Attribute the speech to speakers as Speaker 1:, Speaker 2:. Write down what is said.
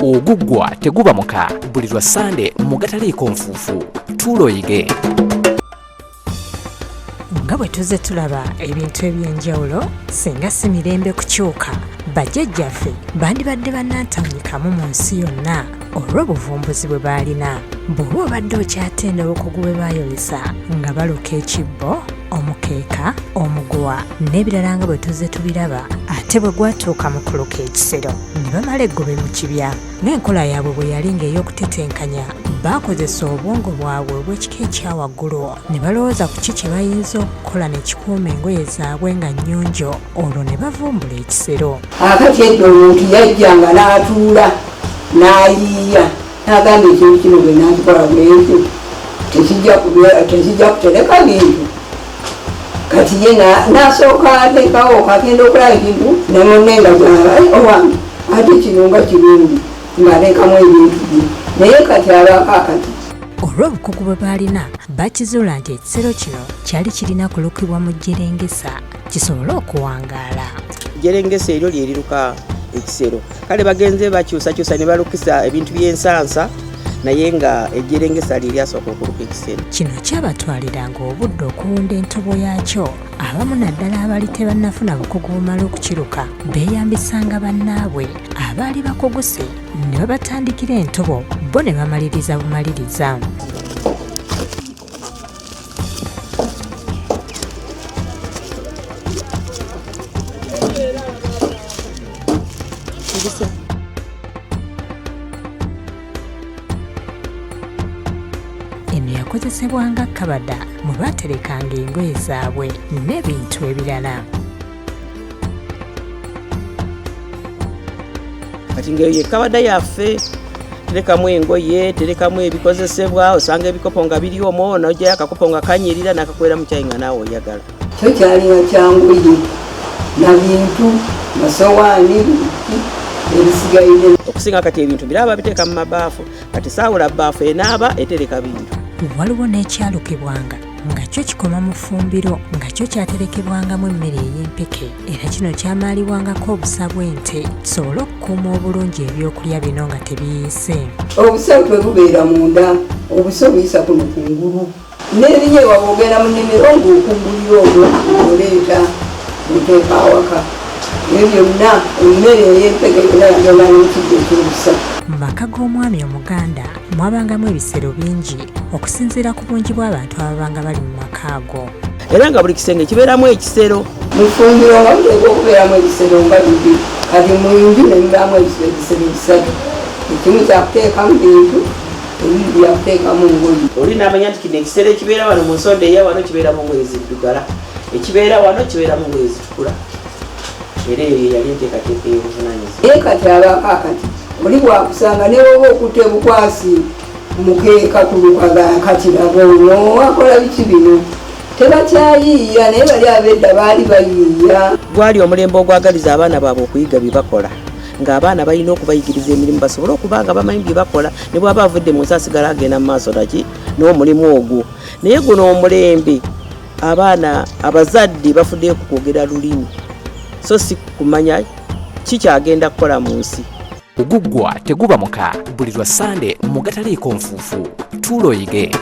Speaker 1: oguggwa teguba muka buli lwa Sande mu AGATALIIKONFUUFU tuloyige.
Speaker 2: Nga bwe tuzze tulaba ebintu eby'enjawulo singa si mirembe kukyuka bajjajjaffe bandibadde bannantawanyikamu mu nsi yonna olw'obuvumbuzi bwe baalina. Bw'oba obadde okyatenda obukugu bwe baayolesa nga baluka ekibbo, omukeeka, omuguwa n'ebirala nga bwe tuzze tubiraba, ate bwe gwatuuka mu kuluka ekisero ne bamala eggobe mu kibya. Ng'enkola yaabwe bwe yali ng'ey'okutetenkanya baakozesa obwongo bwabwe obw'ekika ekya waggulu ne balowooza ku ki kye bayinza okukola ne kikuuma engoye zaabwe nga nnyonjo, olwo ne bavumbula ekisero.
Speaker 3: Akati edda omuntu yajjanga n'atuula n'ayiiya n'agamba ekintu kino bwe nakikola bwekyo tekijja kutereka bintu. Kati ye n'asooka ateekawo kagenda okulaba ekintu ne munne nga gyaba owange ate kino nga kirungi ng'ateekamu ebintu bye, naye kati abaako akati.
Speaker 2: Olw'obukugu bwe baalina bakizuula nti ekisero kino kyali kirina kulukibwa mu jjerengesa kisobole okuwangaala.
Speaker 4: Jjerengesa eryo lye liruka ekisero. Kale bagenze bakyusakyusa ne balukisa ebintu by'ensansa naye nga ejjerengesa lye lyasooka okuluka ekisero.
Speaker 2: Kino kyabatwaliranga obudde okuwunda entobo yaakyo. Abamu naddala abaali tebannafuna bukugu bumala okukiruka beeyambisanga bannaabwe abaali bakuguse ne babatandikira entobo bo ne bamaliriza bumaliriza. Eno yakozesebwanga kabada mwe baaterekanga engoye zaabwe n'ebintu ebirala.
Speaker 4: Kati ng'eyo ye kabada yaffe, terekamu engoye, terekamu ebikozesebwa, osanga ebikopo nga biri omwo n'oggyayo akakopo nga kanyirira n'akakwera mu kyayi nga naawe oyagala.
Speaker 3: Kyo kyalinga kyanguye na bintu masowaani ebisigaire.
Speaker 4: Okusinga kati ebintu biraba biteeka mu mabaafu, kati saawula bbaafu enaaba etereka bintu.
Speaker 2: Waliwo n'ekyalukibwanga nga kyo kikoma mu ffumbiro nga kyo kyaterekebwangamu emmere ey'empeke, era kino kyamaalibwangako obusa bw'ente kisobole okukuuma obulungi ebyokulya bino nga tebiyiise.
Speaker 3: Obusa bwe bubeera munda, obusa buyisa kuno kungulu. N'ebinye waba ogenda mu nnimiro ng'okungulira olwo oleeta oteeka awaka. Ebyo byonna emmere ey'empeke yonna yagenda n'ekijjo eky'obusa.
Speaker 2: Mu maka g'omwami Omuganda mwabangamu ebisero bingi okusinziira ku bungi bw'abantu ababanga bali mu maka ago.
Speaker 4: Era nga buli kisenge kibeeramu ekisero.
Speaker 3: Mu ffumbiro nga muteekwa okubeeramu ebisero nga bibiri, kati mu nju ne mubaamu ebisero bisatu. Ekimu kyakuteekamu bintu, ebindi byakuteekamu ngoye.
Speaker 4: Oli n'amanya nti kino ekisero ekibeera wano mu nsonda eya wano kibeera mu ngoye ziddugala, ekibeera wano kibeera mu ngoye zitukula. Era eyo yali enteekateeka ey'obuvunaanyizibwa.
Speaker 3: Naye kati abaako akati oli bwakusanga ne woba okutte bukwasi mukeeka kuluka kakiraga ono akola biki bino tebakyayiiya, naye bali ab'edda baali bayiiya.
Speaker 4: Gwali omulembe ogwagaliza abaana baabwe okuyiga bye bakola, ng'abaana balina okubayigiriza emirimu basobole okuba nga bamanyi bye bakola, ne bw'aba avudde mu nsi asigala agenda mu maaso naki n'omulimu ogwo. Naye guno omulembe abaana abazadde bafuddeyo ku kwogera lulimi, so si kumanya kikyagenda kukola mu nsi.
Speaker 1: Oguggwa teguba muka buli lwa Sande mu AGATALIIKONFUUFU tuloyige.